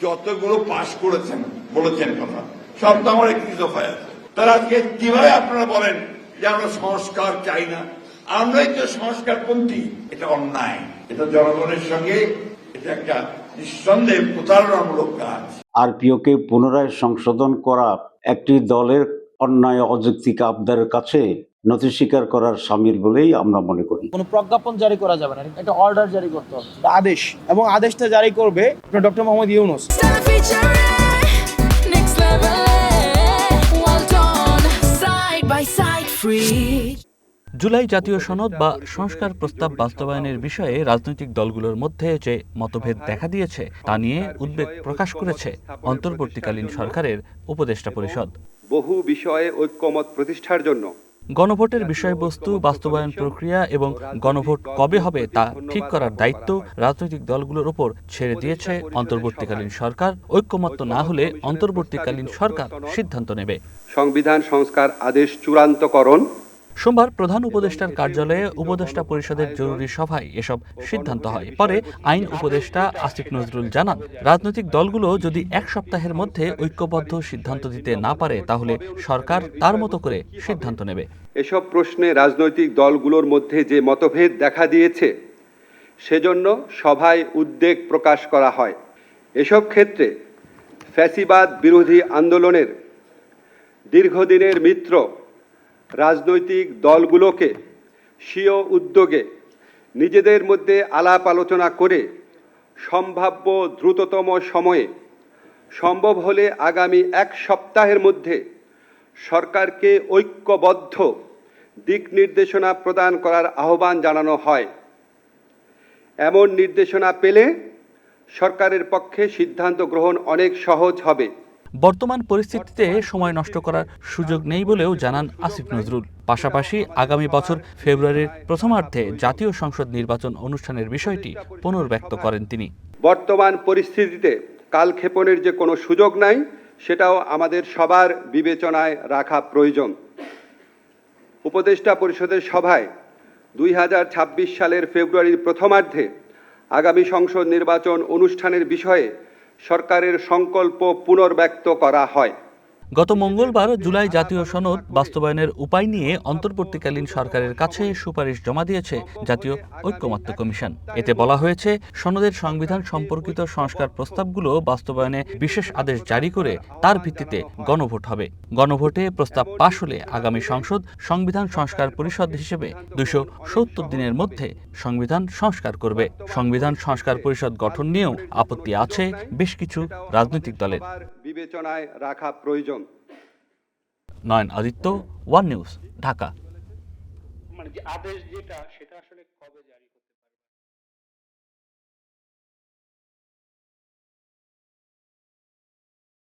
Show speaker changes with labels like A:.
A: যতগুলো পাশ করেছেন বলেছেন কথা সব তো আমার একটি দফায় আছে। তারা আজকে কিভাবে আপনারা বলেন যে আমরা সংস্কার চাই না? আমরাই তো সংস্কারপন্থী। এটা অন্যায়, এটা জনগণের সঙ্গে এটা একটা নিঃসন্দেহে প্রতারণামূলক কাজ।
B: আরপিওকে পুনরায় সংশোধন করা একটি দলের অন্যায় অযৌক্তিক আবদারের কাছে নথি স্বীকার করার শামিল বলেই আমরা মনে করি।
C: কোনো প্রজ্ঞাপন জারি করা যাবে না, একটা অর্ডার জারি করতে হবে, আদেশ, এবং আদেশটা জারি করবে ডক্টর মোহাম্মদ ইউনূস।
D: জুলাই জাতীয় সনদ বা সংস্কার প্রস্তাব বাস্তবায়নের বিষয়ে রাজনৈতিক দলগুলোর মধ্যে যে মতভেদ দেখা দিয়েছে তা নিয়ে উদ্বেগ প্রকাশ করেছে অন্তর্বর্তীকালীন সরকারের উপদেষ্টা পরিষদ।
E: বহু বিষয়ে ঐক্যমত প্রতিষ্ঠার জন্য
D: গণভোটের বিষয়বস্তু, বাস্তবায়ন প্রক্রিয়া এবং গণভোট কবে হবে তা ঠিক করার দায়িত্ব রাজনৈতিক দলগুলোর উপর ছেড়ে দিয়েছে অন্তর্বর্তীকালীন সরকার। ঐক্যমত্য না হলে অন্তর্বর্তীকালীন সরকার সিদ্ধান্ত নেবে।
E: সংবিধান সংস্কার আদেশ চূড়ান্তকরণ।
D: সোমবার প্রধান উপদেষ্টার কার্যালয়ে উপদেষ্টা পরিষদের জরুরি সভায় এসব সিদ্ধান্ত হয়। পরে আইন উপদেষ্টা আসিফ নজরুল জানান, রাজনৈতিক দলগুলো যদি এক সপ্তাহের মধ্যে ঐক্যবদ্ধ সিদ্ধান্ত দিতে না পারে তাহলে সরকার তার মতো করে সিদ্ধান্ত নেবে।
E: এসব প্রশ্নে রাজনৈতিক দলগুলোর মধ্যে যে মতভেদ দেখা দিয়েছে সেজন্য সভায় উদ্বেগ প্রকাশ করা হয়। এসব ক্ষেত্রে ফ্যাসিবাদ বিরোধী আন্দোলনের দীর্ঘদিনের মিত্র রাজনৈতিক দলগুলোকে স্বীয় উদ্যোগে নিজেদের মধ্যে আলাপ আলোচনা করে সম্ভাব্য দ্রুততম সময়ে, সম্ভব হলে আগামী এক সপ্তাহের মধ্যে সরকারকে ঐক্যবদ্ধ দিক নির্দেশনা প্রদান করার আহ্বান জানানো হয়। এমন নির্দেশনা পেলে সরকারের পক্ষে সিদ্ধান্ত গ্রহণ অনেক সহজ হবে।
D: বর্তমান পরিস্থিতিতে সময় নষ্ট করার সুযোগ নেই বলেও জানান আসিফ নজরুল। পাশাপাশি আগামী বছর ফেব্রুয়ারির প্রথমার্ধে জাতীয় সংসদ নির্বাচন অনুষ্ঠানের বিষয়টি পুনর্ব্যক্ত করেন তিনি।
E: বর্তমান পরিস্থিতিতে কালক্ষেপণের যে কোনো সুযোগ নাই সেটাও আমাদের সবার বিবেচনায় রাখা প্রয়োজন। উপদেষ্টা পরিষদের সভায় 2026 সালের ফেব্রুয়ারির প্রথমার্ধে আগামী সংসদ নির্বাচন অনুষ্ঠানের বিষয়ে সরকারের সংকল্প পুনর্ব্যক্ত করা হয়।
D: গত মঙ্গলবার জুলাই জাতীয় সনদ বাস্তবায়নের উপায় নিয়ে অন্তর্বর্তীকালীন সরকারের কাছে সুপারিশ জমা দিয়েছে জাতীয় ঐক্যমত্য কমিশন। এতে বলা হয়েছে, সনদের সংবিধান সম্পর্কিত সংস্কার প্রস্তাবগুলো বাস্তবায়নে বিশেষ আদেশ জারি করে তার ভিত্তিতে গণভোট হবে। গণভোটে প্রস্তাব পাশ হলে আগামী সংসদ সংবিধান সংস্কার পরিষদ হিসেবে 270 দিনের মধ্যে সংবিধান সংস্কার করবে। সংবিধান সংস্কার পরিষদ গঠন নিয়েও আপত্তি আছে বেশ কিছু রাজনৈতিক দলের।
E: বিবেচনায় রাখা প্রয়োজন।
D: নয়ন আদিত্য, ওয়ান নিউজ, ঢাকা।
F: মানে যে আদেশ যেটা সেটা আসলে কবে জারি করতে